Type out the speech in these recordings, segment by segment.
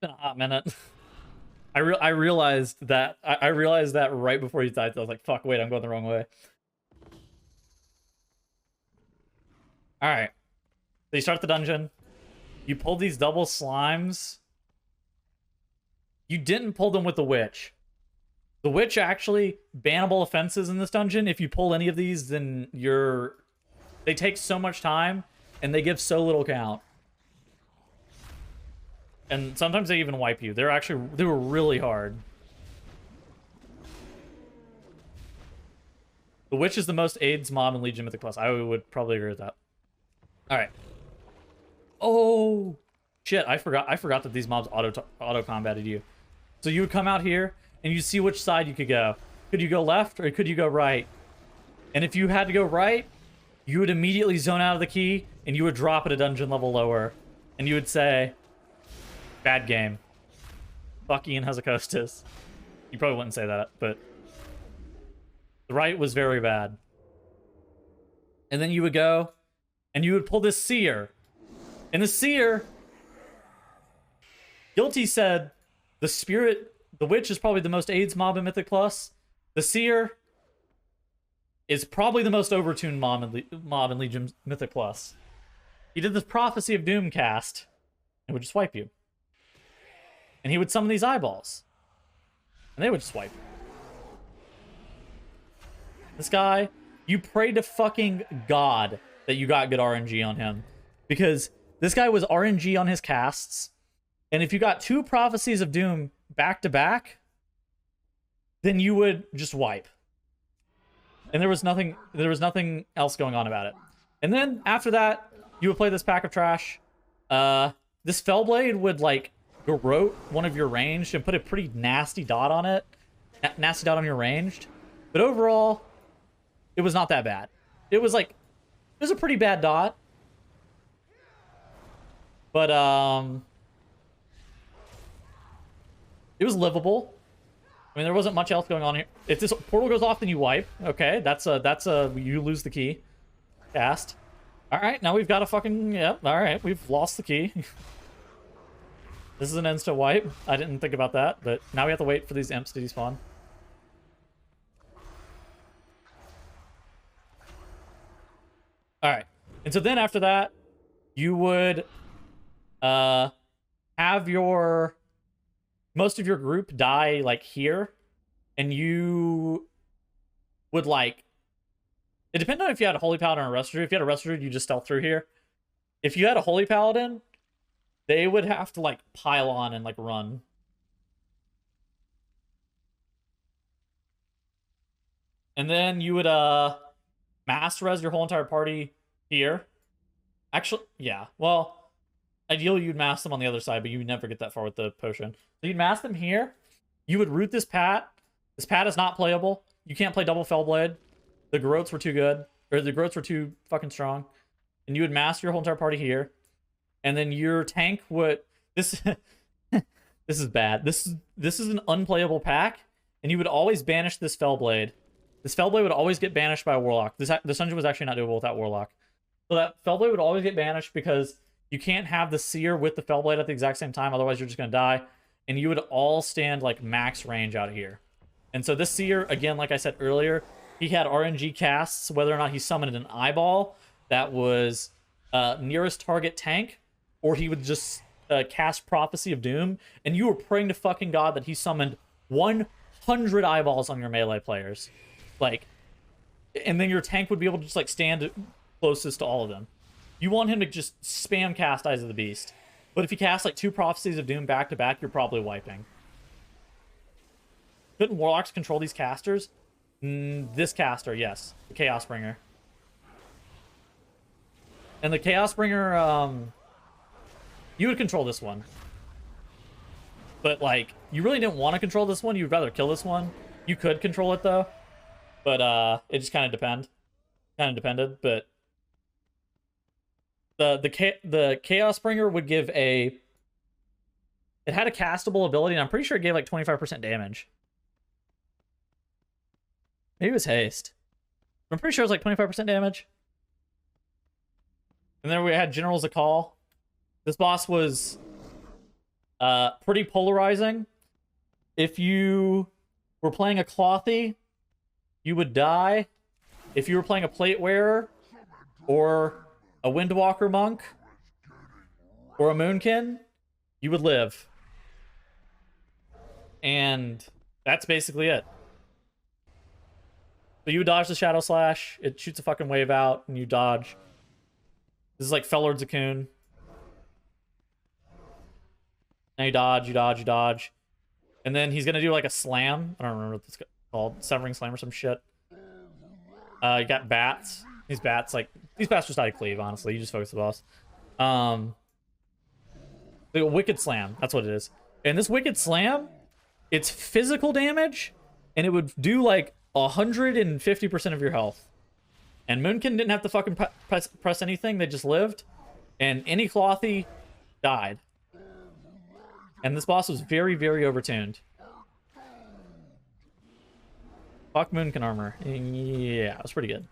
been a hot minute. I realized that I realized that right before he died. I was like, fuck, wait, I'm going the wrong way. Alright. So you start the dungeon. You pull these double slimes. You didn't pull them with the witch. The witch actually bannable offenses in this dungeon. If you pull any of these, then they take so much time and they give so little count. And sometimes they even wipe you. They were really hard. The witch is the most AIDS mob in Legion Mythic Plus. I would probably agree with that. All right. Oh shit! I forgot that these mobs auto combated you. So you would come out here and you see which side you could go. Could you go left or could you go right? And if you had to go right, you would immediately zone out of the key and you would drop at a dungeon level lower, and you would say, "Bad game. Fuck Ian Hazakostas." You probably wouldn't say that, but the right was very bad. And then you would go and you would pull this seer. And the seer, Guilty said the witch is probably the most AIDS mob in Mythic Plus. The seer is probably the most overtuned mob in Legion Mythic Plus. He did this Prophecy of Doom cast and would just wipe you. And he would summon these eyeballs. And they would just wipe you. This guy, you prayed to fucking God that you got good RNG on him. Because this guy was RNG on his casts. And if you got 2 Prophecies of Doom back to back, then you would just wipe. And there was nothing else going on about it. And then after that, you would play this pack of trash. This Fellblade would like garrote one of your ranged and put a pretty nasty dot on it. Nasty dot on your ranged. But overall, it was not that bad. It was a pretty bad dot. But it was livable. I mean, there wasn't much else going on here. If this portal goes off, then you wipe. Okay, that's a you lose the key. Cast. All right, now we've got a fucking all right, we've lost the key. This is an instant wipe. I didn't think about that, but now we have to wait for these imps to despawn. All right, and so then after that, you would have most of your group die like here, and you would like, it depended on if you had a Holy Paladin or a Arrestor Druid. If you had a Arrestor Druid, you just stealth through here. If you had a Holy Paladin, they would have to like pile on and like run. And then you would mass res your whole entire party here. Actually, yeah, well, ideally, you'd mass them on the other side, but you would never get that far with the potion. So you'd mass them here. You would root this Pat. This Pat is not playable. You can't play double Fellblade. The Garrotes were too good. Or the Garrotes were too fucking strong. And you would mass your whole entire party here. And then your tank would... This is bad. This is an unplayable pack. And you would always banish this Fellblade. This Fellblade would always get banished by a Warlock. This dungeon was actually not doable without Warlock. So that Fellblade would always get banished because you can't have the Seer with the Fellblade at the exact same time, otherwise you're just going to die. And you would all stand like max range out here. And so this Seer, again, like I said earlier, he had RNG casts, whether or not he summoned an eyeball that was nearest target tank, or he would just cast Prophecy of Doom, and you were praying to fucking God that he summoned 100 eyeballs on your melee players. Like, and then your tank would be able to just like stand closest to all of them. You want him to just spam cast Eyes of the Beast. But if you cast like 2 Prophecies of Doom back to back, you're probably wiping. Couldn't Warlocks control these casters? This caster, yes. The Chaos Bringer. And the Chaos Bringer, you would control this one. But like, you really didn't want to control this one. You'd rather kill this one. You could control it though. But it just kind of depended. But the Chaos Bringer would give it had a castable ability, and I'm pretty sure it gave like 25% damage. Maybe it was haste. I'm pretty sure it was like 25% damage. And then we had General's a Call. This boss was Pretty polarizing. If you were playing a Clothy, you would die. If you were playing a Plate Wearer, or a Windwalker Monk, or a Moonkin, you would live. And that's basically it. So you dodge the Shadow Slash, it shoots a fucking wave out, and you dodge. This is like Fellord Zakoon. Now you dodge, you dodge, you dodge. And then he's gonna do like a slam. I don't remember what it's called. Severing Slam or some shit. You got bats. These bats just die to cleave, honestly. You just focus the boss. The Wicked Slam, that's what it is. And this Wicked Slam, it's physical damage, and it would do like 150% of your health. And Moonkin didn't have to fucking press anything, they just lived. And any Clothy died. And this boss was very, very overtuned. Fuck Moonkin armor. Yeah, it was pretty good.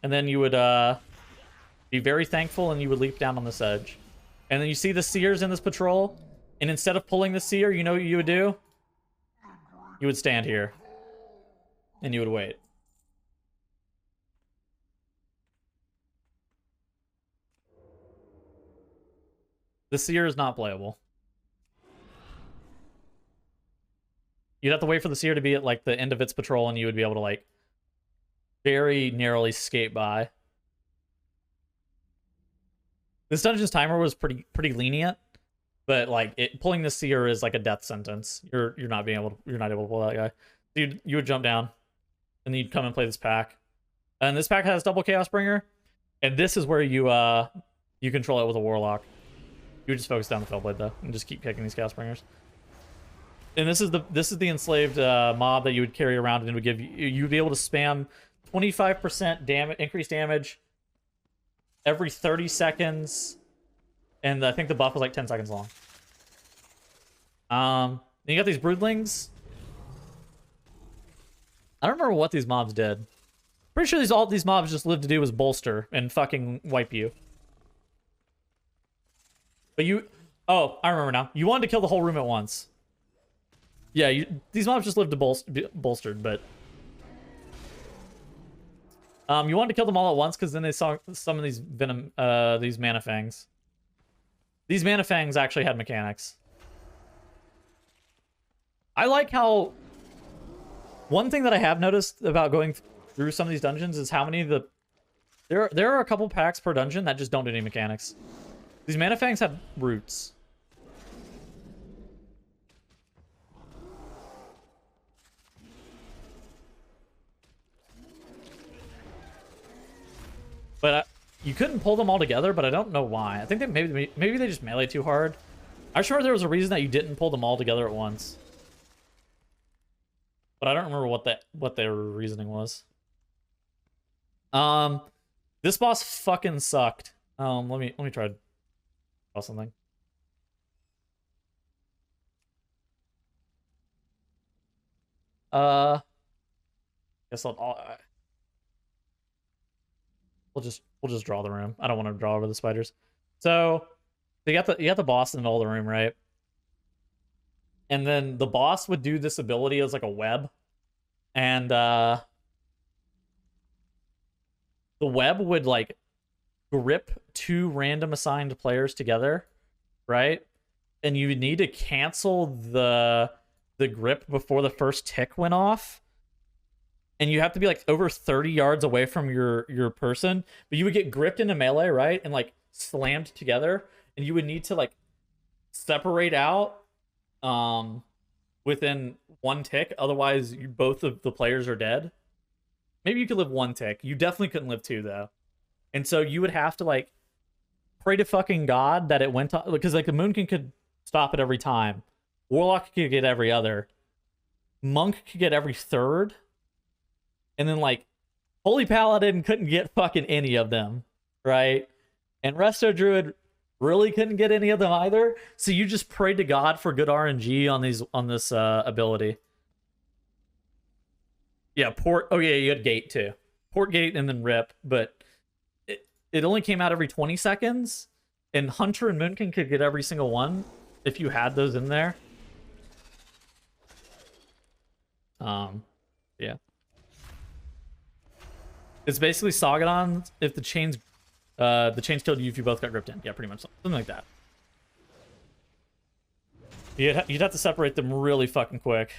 And then you would be very thankful, and you would leap down on this edge. And then you see the Seers in this patrol, and instead of pulling the Seer, you know what you would do? You would stand here. And you would wait. The Seer is not playable. You'd have to wait for the Seer to be at like the end of its patrol, and you would be able to like very narrowly skate by. This dungeon's timer was pretty lenient, but like pulling the Seer is like a death sentence. You're not able to pull that guy. You would jump down, and then you'd come and play this pack. And this pack has double Chaos Bringer, and this is where you control it with a Warlock. You would just focus down the Fellblade though, and just keep kicking these Chaos Bringers. And this is the enslaved mob that you would carry around, and it would give you'd be able to spam 25% damage, increased damage every 30 seconds, and I think the buff was like 10 seconds long. Then you got these broodlings. I don't remember what these mobs did. Pretty sure all these mobs just lived to do was bolster and fucking wipe you. But oh, I remember now. You wanted to kill the whole room at once. Yeah, these mobs just lived to be bolstered, but you wanted to kill them all at once because then they saw some of these venom, these Mana Fangs. These Mana Fangs actually had mechanics. I like how one thing that I have noticed about going through some of these dungeons is how many of there are a couple packs per dungeon that just don't do any mechanics. These Mana Fangs have roots. But you couldn't pull them all together, but I don't know why. I think that maybe they just melee too hard. I'm sure there was a reason that you didn't pull them all together at once. But I don't remember what their reasoning was. This boss fucking sucked. Let me try to draw something. Guess we'll just draw the room. I don't want to draw over the spiders. So you got the boss in the middle of the room, right? And then the boss would do this ability as like a web. And the web would like grip 2 random assigned players together, right? And you need to cancel the grip before the first tick went off. And you have to be like over 30 yards away from your person, but you would get gripped into melee, right? And like slammed together, and you would need to like separate out within 1 tick, otherwise both of the players are dead. Maybe you could live 1 tick. You definitely couldn't live 2 though. And so you would have to like pray to fucking God that it went on, because like the Moonkin could stop it every time. Warlock could get every other. Monk could get every 3rd. And then, like, Holy Paladin couldn't get fucking any of them, right? And Resto Druid really couldn't get any of them either. So you just prayed to God for good RNG on this ability. Yeah, port. Oh yeah, you had Gate too. Port Gate and then Rip, but it only came out every 20 seconds. And Hunter and Moonkin could get every single one. if you had those in there. Yeah. It's basically Sagadon if the chains killed you if you both got gripped in. Yeah, pretty much something like that. You'd have to separate them really fucking quick.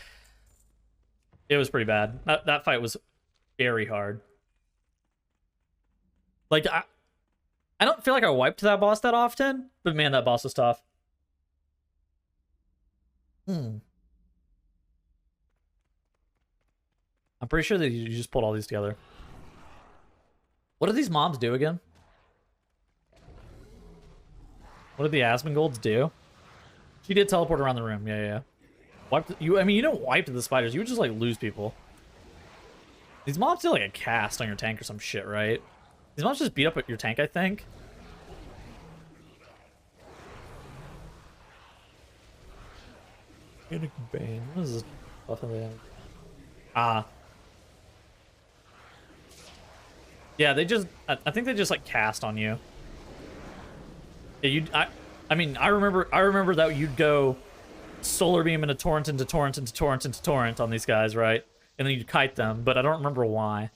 It was pretty bad. That fight was very hard. Like, I don't feel like I wiped that boss that often, but man, that boss was tough. I'm pretty sure that you just pulled all these together. What do these mobs do again? What did the Asmongold's do? She did teleport around the room. Yeah. I mean, you don't wipe the spiders. You would just, like, lose people. These mobs do, like, a cast on your tank or some shit, right? These mobs just beat up your tank, I think. Bane. What is this? Yeah, they just... I think they just, like, cast on you. Yeah, I mean, I remember that you'd go solar beam into torrent into torrent into torrent into torrent on these guys, right? And then you'd kite them, but I don't remember why.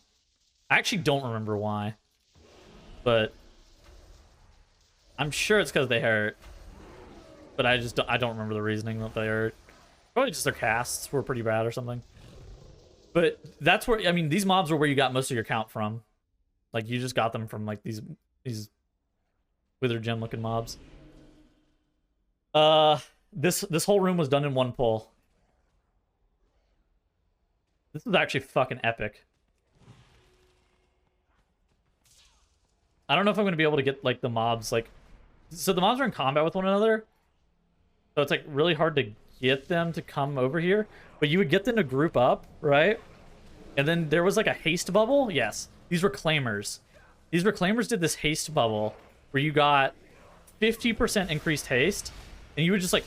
I actually don't remember why. But I'm sure it's because they hurt. But I don't remember the reasoning that they hurt. Probably just their casts were pretty bad or something. But that's where, I mean, these mobs were where you got most of your count from. Like, you just got them from, like, these Wither Gem looking mobs. This whole room was done in one pull. This is actually fucking epic. I don't know if I'm gonna be able to get, like, the mobs, like... So the mobs are in combat with one another. So it's, like, really hard to get them to come over here. But you would get them to group up, right? And then there was, like, a haste bubble. Yes. These Reclaimers. These Reclaimers did this haste bubble where you got 50% increased haste. And you would just, like,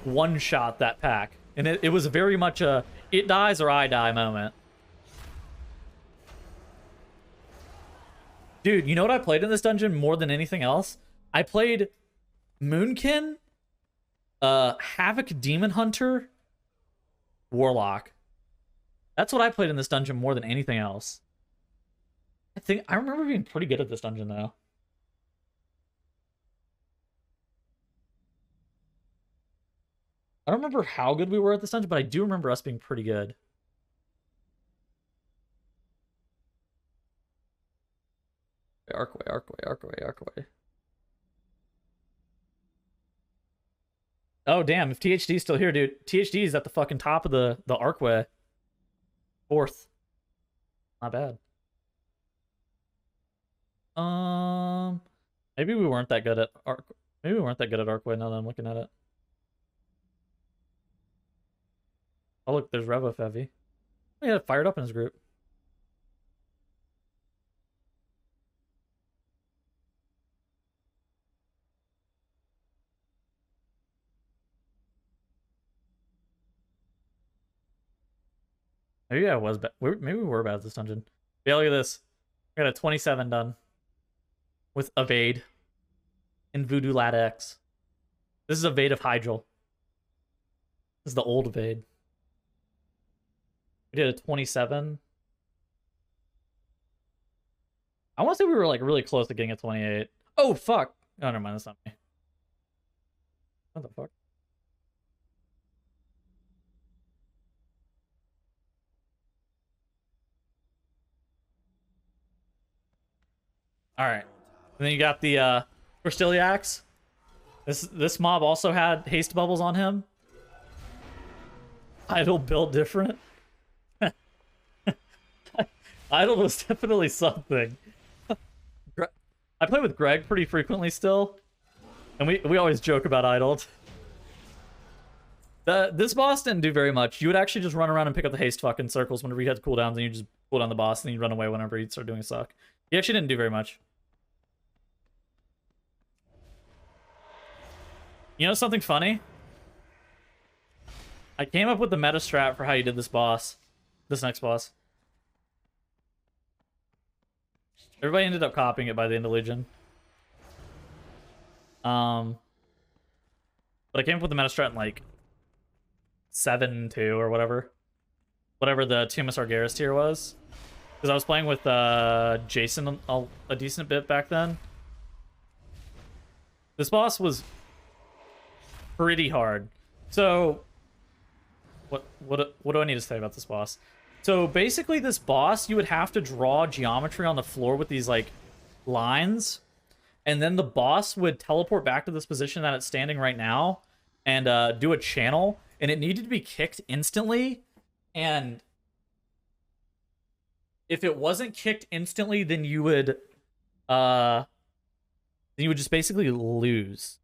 one-shot that pack. And it was very much a it dies or I die moment. Dude, you know what I played in this dungeon more than anything else? I played Moonkin, Havoc Demon Hunter, Warlock. That's what I played in this dungeon more than anything else. I remember being pretty good at this dungeon, though. I don't remember how good we were at this dungeon, but I do remember us being pretty good. Arcway. Oh, damn. If THD's still here, dude. THD is at the fucking top of the Arcway. 4th. Not bad. Maybe we weren't that good at Maybe we weren't that good at Arcway now that I'm looking at it. Oh, look, there's Revo Fevi. Oh, yeah, fired up in his group. Maybe I was bad. Maybe we were bad at this dungeon. Yeah, look at this. I got a 27 done. With Evade. And Voodoo Lad X. This is Evade of Hydral. This is the old Evade. We did a 27. I want to say we were, like, really close to getting a 28. Oh, fuck. Oh, never mind. That's not me. What the fuck? Alright. And then you got the, Crystiliax. This mob also had haste bubbles on him. Idle built different. Idle was definitely something. I play with Greg pretty frequently still. And we always joke about Idled. This boss didn't do very much. You would actually just run around and pick up the haste fucking circles whenever you had cooldowns, and you just cool down the boss, and then you run away whenever you start doing a suck. He actually didn't do very much. You know something funny? I came up with the meta strat for how you did this boss. This next boss. Everybody ended up copying it by the end of Legion. But I came up with the meta strat in like 7-2 or whatever the Tumus Argyris tier was, because I was playing with Jason a decent bit back then. This boss was pretty hard. So what do I need to say about this boss? So basically this boss, you would have to draw geometry on the floor with these like lines, and then the boss would teleport back to this position that it's standing right now and do a channel, and it needed to be kicked instantly. And if it wasn't kicked instantly, then you would just basically lose,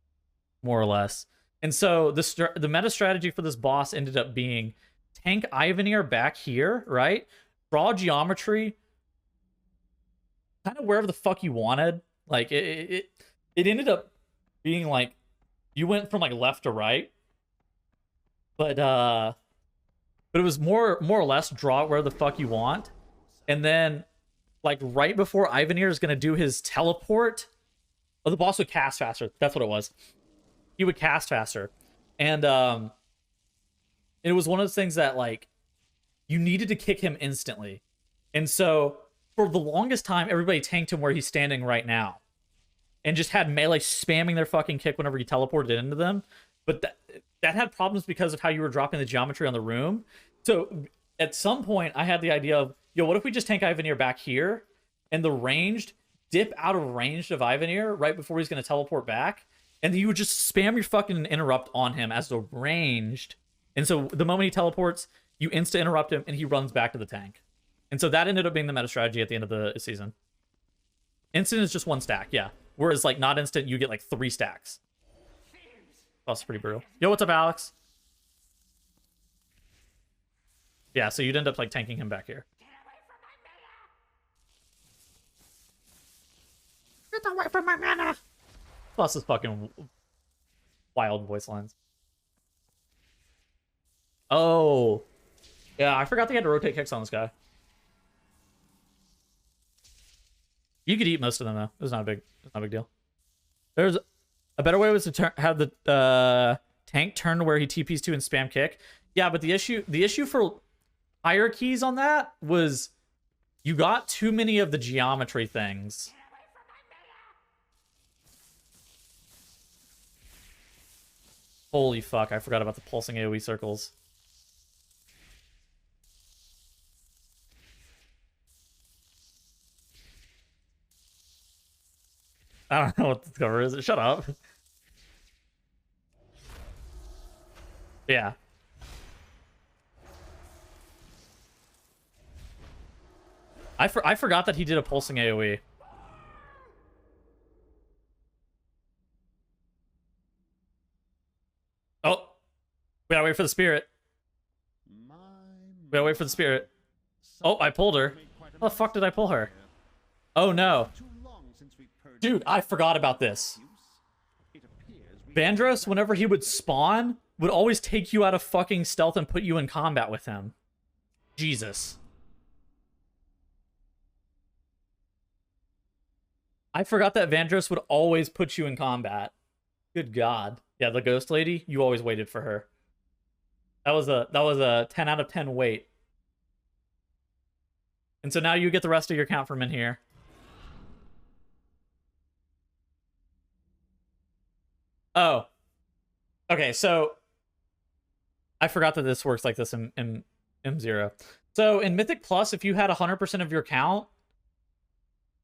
more or less. And so the meta strategy for this boss ended up being tank Ivanir back here, right? Draw geometry kind of wherever the fuck you wanted. Like it ended up being like you went from like left to right, but it was more or less draw it where the fuck you want. And then like right before Ivanir is gonna do his teleport, the boss would cast faster. That's what it was. He would cast faster. And it was one of those things that like you needed to kick him instantly. And so for the longest time, everybody tanked him where he's standing right now, and just had melee spamming their fucking kick whenever you teleported into them. But that had problems because of how you were dropping the geometry on the room. So at some point, I had the idea of, yo, what if we just tank Ivanir back here, and the ranged dip out of range of Ivanir right before he's going to teleport back, and then you would just spam your fucking interrupt on him as the ranged. And so the moment he teleports, you insta-interrupt him, and he runs back to the tank. And so that ended up being the meta strategy at the end of the season. Instant is just one stack, yeah. Whereas, like, not instant, you get, like, 3 stacks. That's pretty brutal. Yo, what's up, Alex? Yeah, so you'd end up, like, tanking him back here. Get away from my mana! Plus his fucking wild voice lines. Oh. Yeah, I forgot they had to rotate kicks on this guy. You could eat most of them, though. It was not a big deal. There's a better way was to have the tank turn to where he TPs to and spam kick. Yeah, but the issue for hierarchies on that was you got too many of the geometry things. Holy fuck, I forgot about the pulsing AoE circles. I don't know what this cover is. Shut up. Yeah. I forgot that he did a pulsing AoE. Oh. We gotta wait for the spirit. We gotta wait for the spirit. Oh, I pulled her. How the fuck did I pull her? Oh no. Dude, I forgot about this. Vandross, whenever he would spawn, would always take you out of fucking stealth and put you in combat with him. Jesus. I forgot that Vandross would always put you in combat. Good God. Yeah, the ghost lady, you always waited for her. That was a 10 out of 10 wait. And so now you get the rest of your count from in here. Oh. Okay, so I forgot that this works like this in M0. So in Mythic Plus, if you had 100% of your count,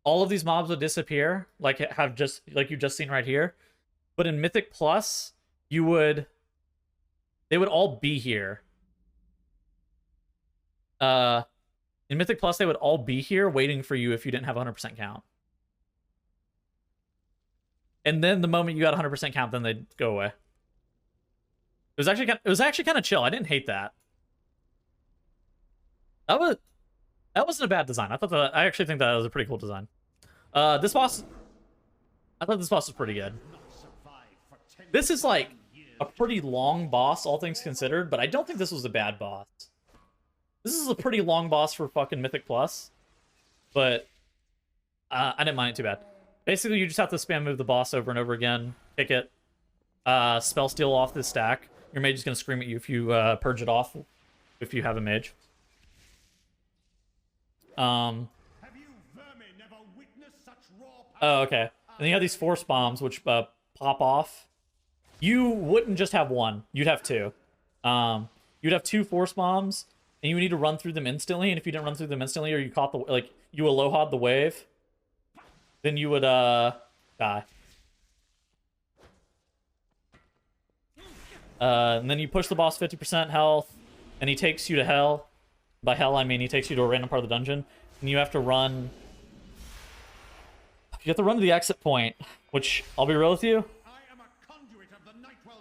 all of these mobs would disappear, like you've just seen right here. But in Mythic Plus, they would all be here. In Mythic Plus, they would all be here waiting for you if you didn't have 100% count. And then the moment you got 100% count, then they'd go away. It was actually kind of chill. I didn't hate that. That wasn't a bad design. I actually think that was a pretty cool design. This boss, I thought this boss was pretty good. This is like a pretty long boss, all things considered, but I don't think this was a bad boss. This is a pretty long boss for fucking Mythic Plus, but I didn't mind it too bad. Basically, you just have to spam move the boss over and over again, kick it, spell steal off this stack. Your mage is gonna scream at you if you purge it off. If you have a mage. Have you vermin never witnessed such raw power? Oh, okay. And then you have these force bombs which pop off. You wouldn't just have one. You'd have two. You'd have two force bombs, and you would need to run through them instantly. And if you didn't run through them instantly, or you caught the you aloha'd the wave, then you would die. And then you push the boss 50% health, and he takes you to hell. By hell, I mean he takes you to a random part of the dungeon, and you have to run. You have to run to the exit point, which I'll be real with you.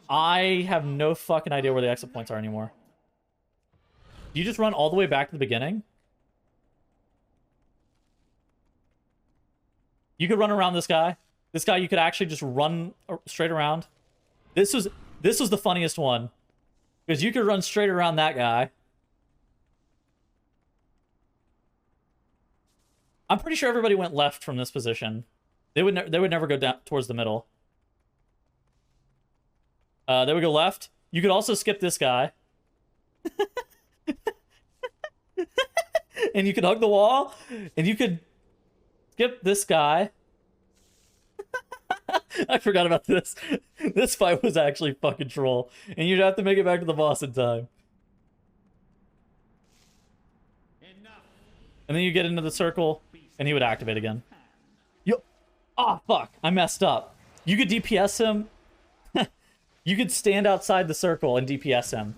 I have no fucking idea where the exit points are anymore. Do you just run all the way back to the beginning? You could run around this guy. This guy, you could actually just run straight around. This was the funniest one, because you could run straight around that guy. I'm pretty sure everybody went left from this position. They would never go down towards the middle. They would go left. You could also skip this guy. And you could hug the wall, and you could skip this guy. I forgot about this. This fight was actually fucking troll, and you'd have to make it back to the boss in time. And then you get into the circle, and he would activate again. Yo, oh fuck! I messed up. You could DPS him. You could stand outside the circle and DPS him.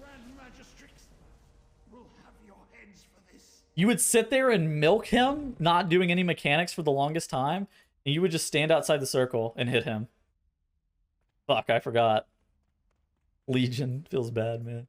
You would sit there and milk him, not doing any mechanics for the longest time, and you would just stand outside the circle and hit him. Fuck, I forgot. Legion feels bad, man.